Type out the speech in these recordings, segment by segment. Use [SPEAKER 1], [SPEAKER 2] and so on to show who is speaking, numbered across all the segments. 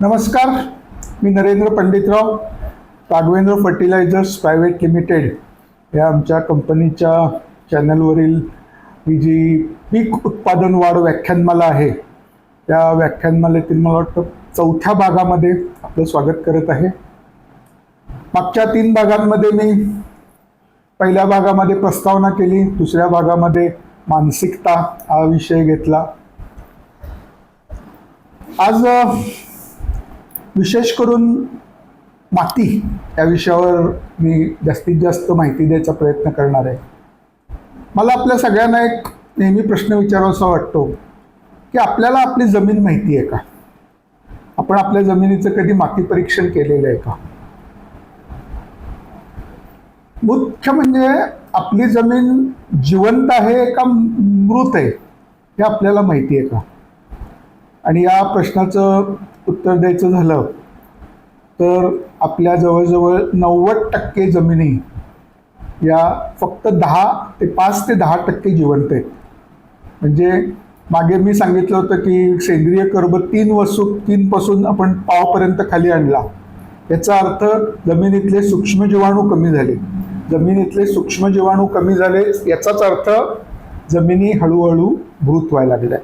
[SPEAKER 1] नमस्कार, मी Narendra Panditrao. Raghavendra Fertilisers Private Limited या आमच्या कंपनीच्या चॅनलवरील ही जी पीक उत्पादन वाढ व्याख्यानमाला आहे त्या व्याख्यानमालेतील मला वाटतं 4थ्या भागामध्ये आपलं स्वागत करत आहे. मागच्या 3 भागांमध्ये मी पहिल्या भागामध्ये प्रस्तावना केली, दुसऱ्या भागामध्ये मानसिकता हा विषय घेतला. आज विशेष करून माती या विषयावर मी जास्तीत जास्त माहिती द्यायचा प्रयत्न करणार आहे. मला आपल्या सगळ्यांना एक नेहमी प्रश्न विचारावासा वाटतो की आपल्याला आपली जमीन माहिती आहे का? आपण आपल्या जमिनीचं कधी माती परीक्षण केलेलं आहे का? मुख्य म्हणजे आपली जमीन जिवंत आहे का मृत आहे हे आपल्याला माहिती आहे का? आणि या प्रश्नाचं उत्तर द्यायचं झालं तर आपल्या जवळजवळ 90% जमिनी या फक्त 5 ते 10% जिवंत आहेत. म्हणजे मागे मी सांगितलं होतं की सेंद्रिय कर्ब 3 पासून आपण पावापर्यंत खाली आणला. याचा अर्थ जमिनीतले सूक्ष्म जीवाणू कमी झाले. जमिनीतले सूक्ष्म जीवाणू कमी झाले याचाच अर्थ जमिनी हळूहळू मृत व्हायला लागल्या.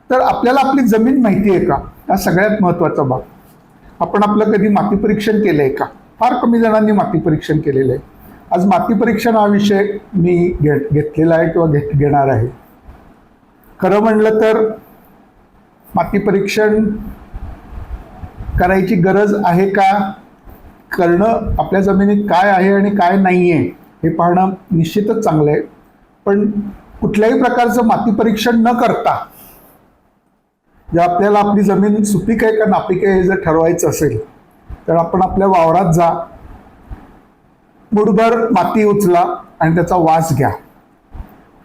[SPEAKER 1] तर आपल्याला आपली जमीन माहिती आहे का? हा सगळ्यात महत्त्वाचा भाग. आपण आपलं कधी माती परीक्षण केलं आहे का? फार कमी जणांनी माती परीक्षण केलेलं आहे. आज माती परीक्षण हा विषय मी घेतलेला आहे किंवा घेणार आहे. खरं म्हणलं तर माती परीक्षण करायची गरज आहे का? करणं आपल्या जमिनीत काय आहे आणि काय नाही आहे हे पाहणं निश्चितच चांगलं आहे. पण कुठल्याही प्रकारचं माती परीक्षण न करता जर आपल्याला आपली जमीन सुपीक आहे का नापीक आहे हे जर ठरवायचं असेल तर आपण आपल्या वावरात जा, मुठभर माती उचला आणि त्याचा वास घ्या.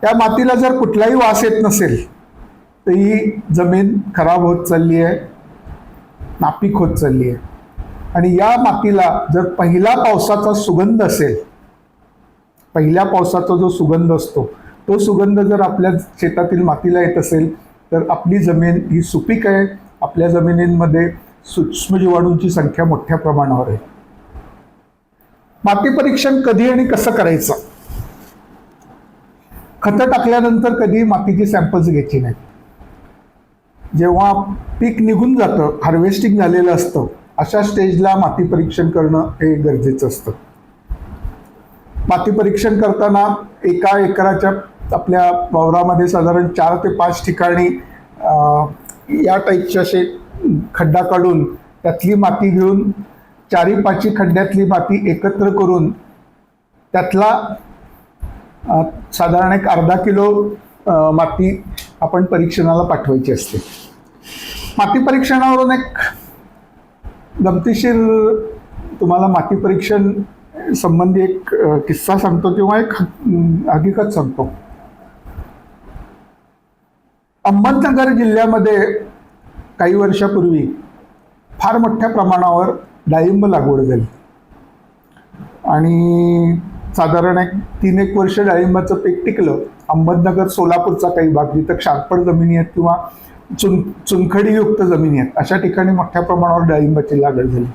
[SPEAKER 1] त्या मातीला जर कुठलाही वास येत नसेल तर ही जमीन खराब होत चालली आहे, नापीक होत चालली आहे. आणि या मातीला जर पहिल्या पावसाचा सुगंध असेल, पहिल्या पावसाचा जो सुगंध असतो तो सुगंध जर आपल्या शेतातील मातीला येत असेल तर आपली जमीन ही सुपीक आहे. आपल्या जमिनींमध्ये सूक्ष्मजीवाणूंची संख्या मोठ्या प्रमाणावर आहे. माती परीक्षण कधी आणि कसं करायचं? खतं टाकल्यानंतर कधी मातीची सॅम्पल्स घ्यायची नाहीत. जेव्हा पीक निघून जातं, हार्वेस्टिंग झालेलं असतं, अशा स्टेजला माती परीक्षण करणं हे गरजेचं असतं. माती परीक्षण करताना 1 एकराच्या आपल्या वावरामध्ये साधारण 4 ते 5 ठिकाणी या टाईपचे असे खड्डा काढून त्यातली माती घेऊन 4-5 खड्ड्यातली माती एकत्र करून त्यातला साधारण एक अर्धा किलो माती आपण परीक्षणाला पाठवायची असते. माती परीक्षणावरून एक गमतीशीर तुम्हाला माती परीक्षण संबंधी एक किस्सा सांगतो किंवा एक हकीकत सांगतो. अहमदनगर जिल्ह्यामध्ये काही वर्षापूर्वी फार मोठ्या प्रमाणावर डाळिंब लागवड झाली आणि साधारण 3-1 वर्ष डाळिंबाचं पीक टिकलं. अहमदनगर, सोलापूरचा काही भाग जिथं क्षारपड जमिनी आहेत किंवा चुनखडीयुक्त जमिनी आहेत अशा ठिकाणी मोठ्या प्रमाणावर डाळिंबाची लागवड झाली.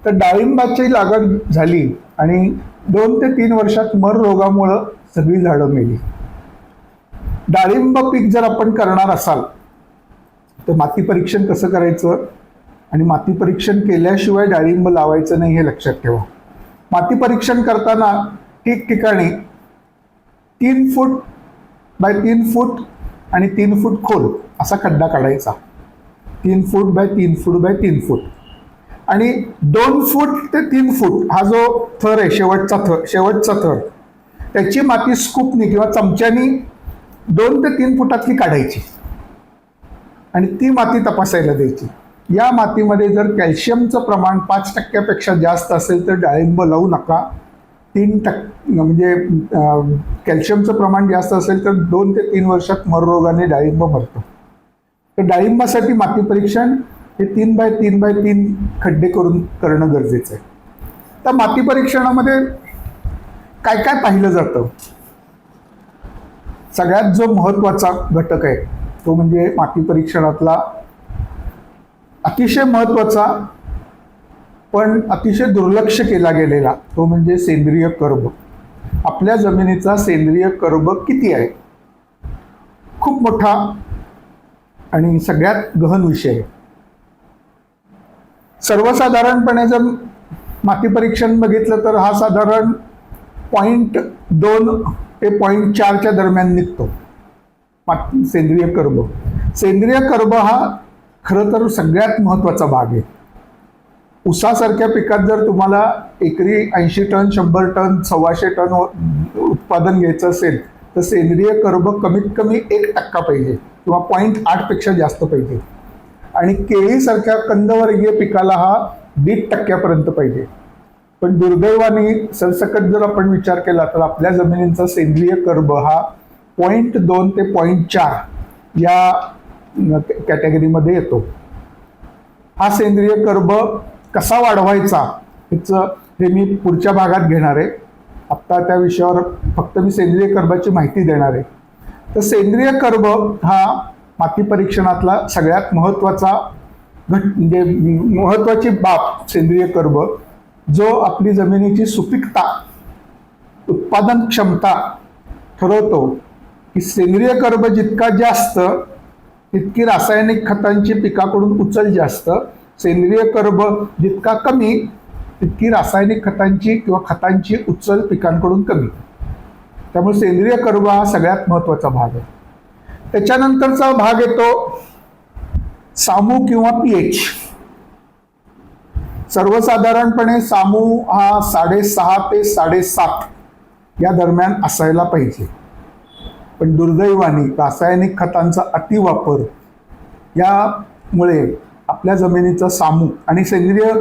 [SPEAKER 1] तर डाळिंबाची लागवड झाली आणि 2 ते 3 वर्षात मर रोगामुळं सगळी झाडं मेली. डाळिंब पीक जर आपण करणार असाल तर माती परीक्षण कसं करायचं आणि माती परीक्षण केल्याशिवाय डाळिंब लावायचं नाही हे लक्षात ठेवा. माती परीक्षण करताना ठिकठिकाणी 3 फूट बाय 3 फूट आणि 3 फूट खोल असा खड्डा काढायचा. 3 फूट बाय 3 फूट बाय 3 फूट आणि 2 फूट ते 3 फूट हा जो थर आहे शेवटचा थर त्याची माती स्कूपनी किंवा चमच्यानी 2 ते 3 फुटातली काढायची आणि ती माती तपासायला द्यायची. या मातीमध्ये जर कॅल्शियमचं प्रमाण 5% जास्त असेल तर डाळिंब लावू नका. 3% म्हणजे कॅल्शियमचं प्रमाण जास्त असेल तर 2 ते 3 वर्षात मर रोगाने डाळिंब मरतं. तर डाळिंबासाठी माती परीक्षण हे 3 बाय 3 बाय 3 खड्डे करणं गरजेचं आहे. तर माती परीक्षणामध्ये काय काय पाहिलं जातं? सगळ्यात जो महत्त्वाचा घटक आहे तो म्हणजे माती परीक्षणातला अतिशय महत्वाचा पण अतिशय दुर्लक्ष केला गेलेला तो म्हणजे सेंद्रिय कर्ब. आपल्या जमिनीचा सेंद्रिय कर्ब किती आहे? खूप मोठा आणि सगळ्यात गहन विषय आहे. सर्वसाधारणपणे जर माती परीक्षण बघितलं तर हा साधारण 0.2 ते 0.4 दरम्यान निघतो सेंद्रिय कर्ब. सेंद्रिय कर्ब हा खरं तर सगळ्यात महत्वाचा भाग आहे. ऊसासारख्या पिकात जर तुम्हाला एकरी 80 टन 100 टन 125 टन उत्पादन घ्यायचं असेल तर सेंद्रिय कर्ब कमीत कमी 1% पाहिजे किंवा 0.8 पेक्षा जास्त पाहिजे. आणि केळीसारख्या कंदवर्गीय पिकाला हा 1.5% पाहिजे. पण दुर्दैवाने सरसकट जर आपण विचार केला तर आपल्या जमिनींचा सेंद्रिय कर्ब हा 0.2 ते 0.4 या कॅटेगरीमध्ये येतो. हा सेंद्रिय कर्ब कसा वाढवायचा हे मी पुढच्या भागात घेणार आहे. आत्ता त्या विषयावर फक्त मी सेंद्रिय कर्बाची माहिती देणार आहे. तर सेंद्रिय कर्ब हा माती परीक्षणातला सगळ्यात महत्वाचा म्हणजे महत्वाची बाब सेंद्रिय कर्ब, जो आपली जमिनीची सुपीकता उत्पादन क्षमता ठरवतो. की सेंद्रिय कर्ब जितका जास्त तितकी रासायनिक खतांची पिकाकडून उचल जास्त, सेंद्रिय कर्ब जितका कमी तितकी रासायनिक खतांची किंवा खतांची उचल पिकांकडून कमी. त्यामुळे सेंद्रिय कर्ब हा सगळ्यात महत्वाचा भाग आहे. त्याच्यानंतरचा भाग येतो सामू किंवा पीएच. सर्वसाधारणपणे सामू हा 6.5 ते 7.5 या दरम्यान असायला पाहिजे. पण दुर्दैवाने रासायनिक खतांचा अतिवापर यामुळे आपल्या जमिनीचा सामू आणि सेंद्रिय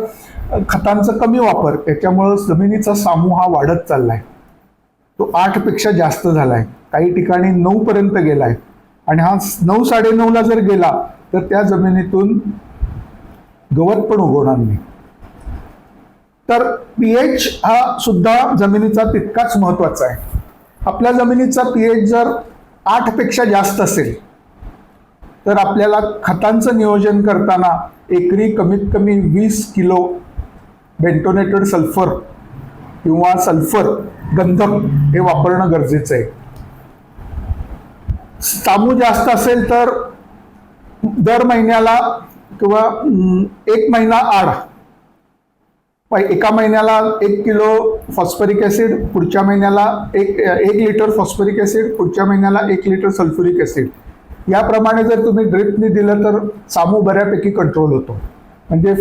[SPEAKER 1] खतांचा कमी वापर याच्यामुळे जमिनीचा सामू हा वाढत चाललाय. तो 8 पेक्षा जास्त झालाय, काही ठिकाणी 9 पर्यंत गेलाय. आणि हा 9 9.5 ला जर गेला तर त्या जमिनीतून गवत पण उगवणार नाही. तर पीएच हा सुद्धा जमिनीचा तितकाच महत्वाचा आहे. आपल्या जमिनीचा पीएच जर 8 पेक्षा जास्त असेल तर आपल्याला खतांचं नियोजन करताना एकरी कमीत कमी 20 किलो बेंटोनेटेड सल्फर किंवा सल्फर गंधक हे वापरणं गरजेचं आहे. सामू जास्त असेल तर दर महिन्याला किंवा 1 महिना आड एका महिन्याला 1 किलो फॉस्फरिक ऍसिड, पुढच्या महिन्याला 1 लिटर फॉस्फरिक ऍसिड, पुढच्या महिन्याला 1 लिटर सल्फ्युरिक ऍसिड याप्रमाणे जर तुम्ही ड्रिपने दिलं तर सामू बऱ्यापैकी कंट्रोल होतो. म्हणजे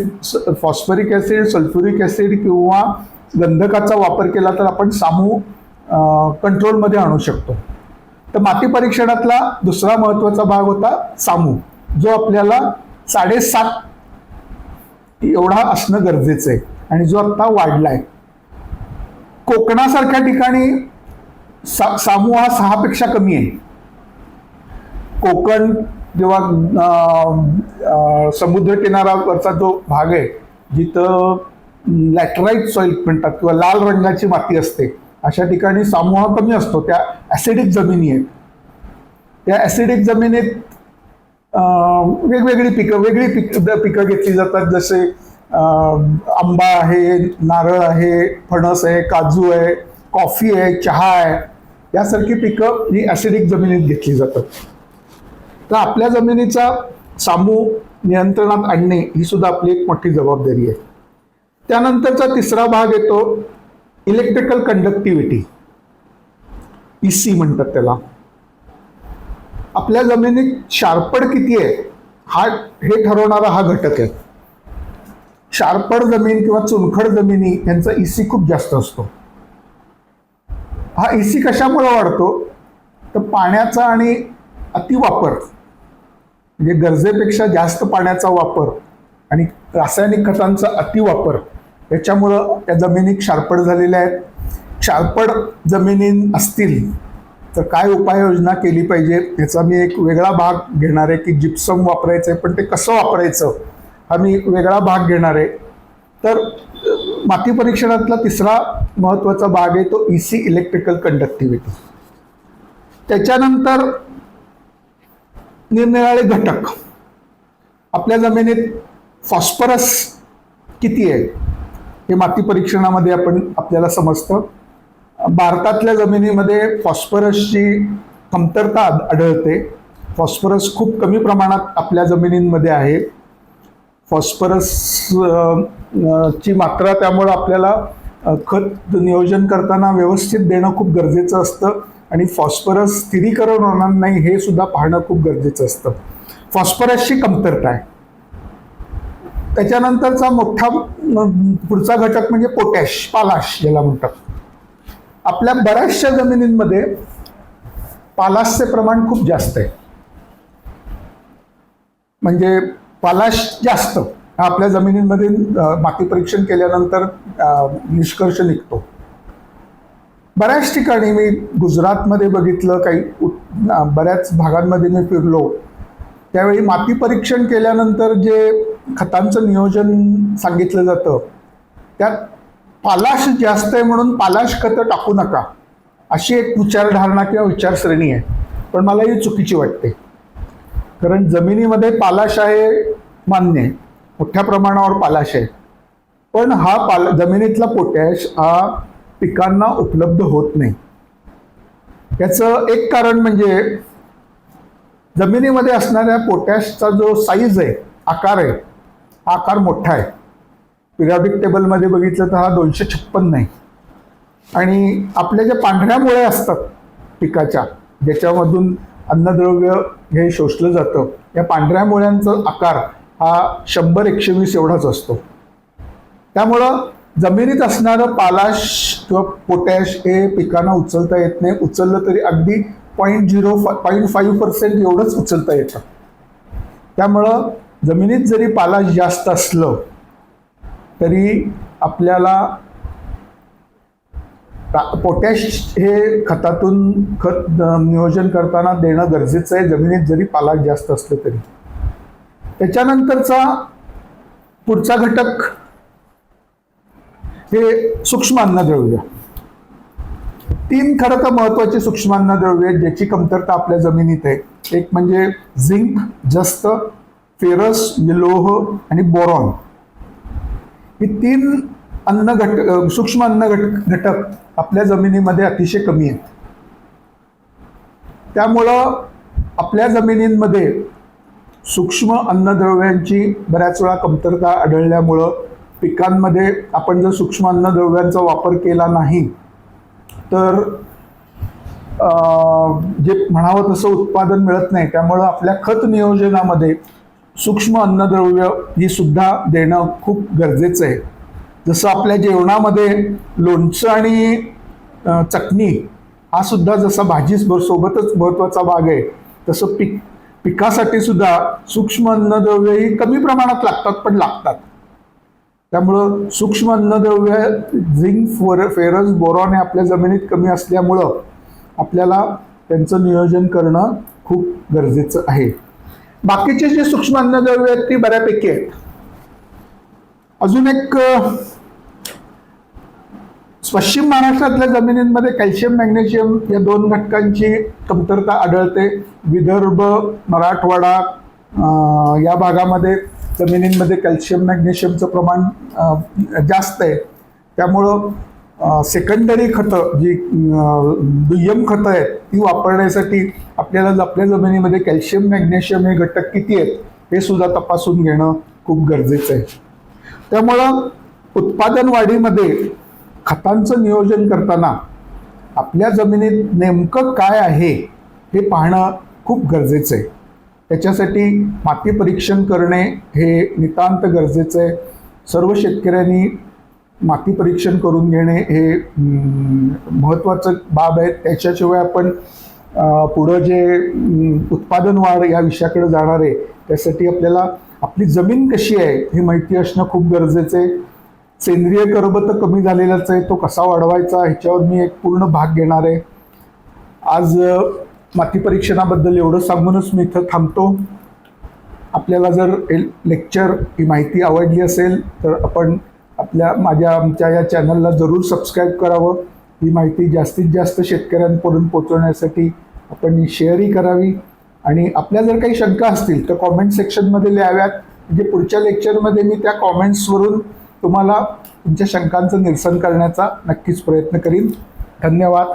[SPEAKER 1] फॉस्फरिक ऍसिड, सल्फ्युरिक ऍसिड किंवा गंधकाचा वापर केला तर आपण सामू कंट्रोलमध्ये आणू शकतो. तर माती परीक्षणातला दुसरा महत्वाचा भाग होता सामू, जो आपल्याला 7.5 एवढा असणं गरजेचं आहे आणि जो आता वाढलाय. कोकणासारख्या ठिकाणी सामू हा 6 पेक्षा कमी आहे. कोकण किंवा समुद्र किनाऱ्यावरचा जो भाग आहे जिथं लॅटराईट सॉइल म्हणतात किंवा लाल रंगाची माती असते, अशा ठिकाणी सामू हा कमी असतो. त्या ऍसिडिक जमिनी आहेत. त्या ऍसिडिक जमिनीत वेगवेगळी पिकं घेतली जातात. जसे आंबा आहे, नारळ आहे, फणस आहे, काजू आहे, कॉफी आहे, चहा आहे, यासारखी पिकं ही ऍसिडिक जमिनीत घेतली जातात. तर आपल्या जमिनीचा सामू नियंत्रणात आणणे ही सुद्धा आपली एक मोठी जबाबदारी आहे. त्यानंतरचा तिसरा भाग येतो इलेक्ट्रिकल कंडक्टिव्हिटी, ईसी म्हणतात त्याला. आपल्या जमिनीत शारपड किती आहे हे ठरवणारा हा घटक आहे. शारपड जमीन किंवा चुनखड जमिनी यांचा ईसी खूप जास्त असतो. हा ईसी कशामुळे वाढतो तर पाण्याचा आणि अतिवापर म्हणजे गरजेपेक्षा जास्त पाण्याचा वापर आणि रासायनिक खतांचा अतिवापर याच्यामुळं त्या जमिनी क्षारपड झालेल्या आहेत. क्षारपड जमिनी असतील तर काय उपाययोजना केली पाहिजे याचा मी एक वेगळा भाग घेणार आहे. की जिप्सम वापरायचं आहे पण ते कसं वापरायचं हा मी वेगळा भाग घेणार आहे. तर माती परीक्षणातला तिसरा महत्वाचा भाग आहे तो ईसी इलेक्ट्रिकल कंडक्टिव्हिटी. त्याच्यानंतर निरनिराळे घटक. आपल्या जमिनीत फॉस्फरस किती आहे हे माती परीक्षणामध्ये आपल्याला समजतं. भारतातल्या जमिनीमध्ये फॉस्फरसची कमतरता आढळते. फॉस्फरस खूप कमी प्रमाणात आपल्या जमिनींमध्ये आहे. फॉस्फरस ची मात्रा त्यामुळं आपल्याला खत नियोजन करताना व्यवस्थित देणं खूप गरजेचं असतं आणि फॉस्फरस स्थिरीकरण होणार नाही हे सुद्धा पाहणं खूप गरजेचं असतं. फॉस्फरसची कमतरता आहे. त्याच्यानंतरचा मोठा पुढचा घटक म्हणजे पोटॅश, पालाश ज्याला म्हणतात. आपल्या बऱ्याचशा जमिनींमध्ये पालाशचे प्रमाण खूप जास्त आहे. म्हणजे पालाश जास्त हा आपल्या जमिनींमध्ये माती परीक्षण केल्यानंतर निष्कर्ष निघतो. बऱ्याच ठिकाणी मी गुजरातमध्ये बघितलं, काही बऱ्याच भागांमध्ये मी फिरलो, त्यावेळी माती परीक्षण केल्यानंतर जे खतांचं नियोजन सांगितलं जातं त्यात पालाश जास्त आहे म्हणून पालाश खतं टाकू नका अशी एक विचारधारणा किंवा विचारसरणी आहे. पण मला ही चुकीची वाटते. कारण जमिनीमध्ये पालाश आहे मान्य आहे, मोठ्या प्रमाणावर पालाश आहे, पण हा जमिनीतला पोटॅश हा पिकांना उपलब्ध होत नाही. याचं एक कारण म्हणजे जमिनीमध्ये असणाऱ्या पोटॅशचा जो साईज आहे, आकार आहे, हा आकार मोठा आहे. पिरियॉडिक टेबलमध्ये बघितलं तर हा 256 आहे. आणि आपल्या ज्या पांढऱ्या मुळे असतात पिकाच्या, ज्याच्यामधून अन्नद्रव्य हे शोषलं जातं, या पांढऱ्या मुळ्यांचा आकार हा 100-120 एवढाच असतो. त्यामुळं जमिनीत असणारं पालाश किंवा पोटॅश हे पिकांना उचलता येत नाही. उचललं तरी अगदी 0.5% एवढंच उचलता येतं. त्यामुळं जमिनीत जरी पालाश जास्त असलं तरी आपल्याला पोटॅश हे खतातून खत नियोजन करताना देणं गरजेचं आहे, जमिनीत जरी पालाश जास्त असलं तरी. त्याच्यानंतरचा पुढचा घटक हे सूक्ष्म अन्नद्रव्य. 3 खरं तर महत्वाची सूक्ष्म अन्नद्रव्य ज्याची कमतरता आपल्या जमिनीत आहे. एक म्हणजे झिंक जास्त, फेरस लोह आणि बोरॉन. ही 3 सूक्ष्म अन्न घटक आपल्या जमिनीमध्ये अतिशय कमी आहेत. त्यामुळं आपल्या जमिनींमध्ये सूक्ष्म अन्नद्रव्यांची बऱ्याच वेळा कमतरता आढळल्यामुळं पिकांमध्ये आपण जर सूक्ष्म अन्नद्रव्यांचा वापर केला नाही तर जे म्हणावं तसं उत्पादन मिळत नाही. त्यामुळं आपल्या खत नियोजनामध्ये सूक्ष्म अन्नद्रव्य ही सुद्धा देणं खूप गरजेचं आहे. जसं आपल्या जेवणामध्ये लोणचं आणि चटणी हा सुद्धा जसा भाजी सोबतच महत्त्वाचा भाग आहे, तसं पिकासाठी सुद्धा सूक्ष्म अन्नद्रव्य ही कमी प्रमाणात लागतात, पण लागतात. त्यामुळं सूक्ष्म अन्नद्रव्य झिंक, फेरस, बोरॉन हे आपल्या जमिनीत कमी असल्यामुळं आपल्याला त्यांचं नियोजन करणं खूप गरजेचं आहे. बाकीचे जे सूक्ष्म अन्नद्रव्य आहेत ती बऱ्यापैकी आहेत. अजून एक पश्चिम महाराष्ट्रातल्या जमिनींमध्ये कॅल्शियम, मॅग्नेशियम या 2 घटकांची कमतरता आढळते. विदर्भ, मराठवाडा या भागामध्ये जमिनींमध्ये कॅल्शियम, मॅग्नेशियमचं प्रमाण जास्त आहे. त्यामुळं सेकंडरी खतं जी दुय्यम खतं आहेत ती वापरण्यासाठी आपल्याला आपल्या जमिनीमध्ये कॅल्शियम, मॅग्नेशियम हे घटक किती आहेत हे सुद्धा तपासून घेणं खूप गरजेचं आहे. त्यामुळं उत्पादन वाढीमध्ये खतांचं नियोजन करताना आपल्या जमिनीत नेमकं काय आहे हे पाहणं खूप गरजेचं आहे. त्याच्यासाठी माती परीक्षण करणे हे नितांत गरजेचं आहे. सर्व शेतकऱ्यांनी माती परीक्षण करून घेणे हे महत्त्वाचं बाब आहे. त्याच्याशिवाय आपण पुढं जे उत्पादन वाढ या विषयाकडे जाणार आहे त्यासाठी आपल्याला आपली जमीन कशी आहे ही माहिती असणं खूप गरजेचं आहे. सेंद्रिय कर्ब तर कमी झालेलाच आहे, तो कसा वाढवायचा ह्याच्यावर मी एक पूर्ण भाग घेणार आहे. आज माती परीक्षणाबद्दल एवढं सांगूनच मी इथं थांबतो. आपल्याला जर लेक्चर ही माहिती आवडली असेल तर आपण आमच्या या चॅनलला जरूर सबस्क्राईब करावं. ही माहिती जास्तीत जास्त शेतकऱ्यांपर्यंत पोहोचवण्यासाठी आपण शेअरही करावी. आणि आपल्या जर काही शंका असतील तर कॉमेंट सेक्शनमध्ये लिहाव्यात. म्हणजे पुढच्या लेक्चरमध्ये मी त्या कॉमेंट्सवरून तुम्हाला तुमच्या शंकांचं निरसन करण्याचा नक्कीच प्रयत्न करीन. धन्यवाद.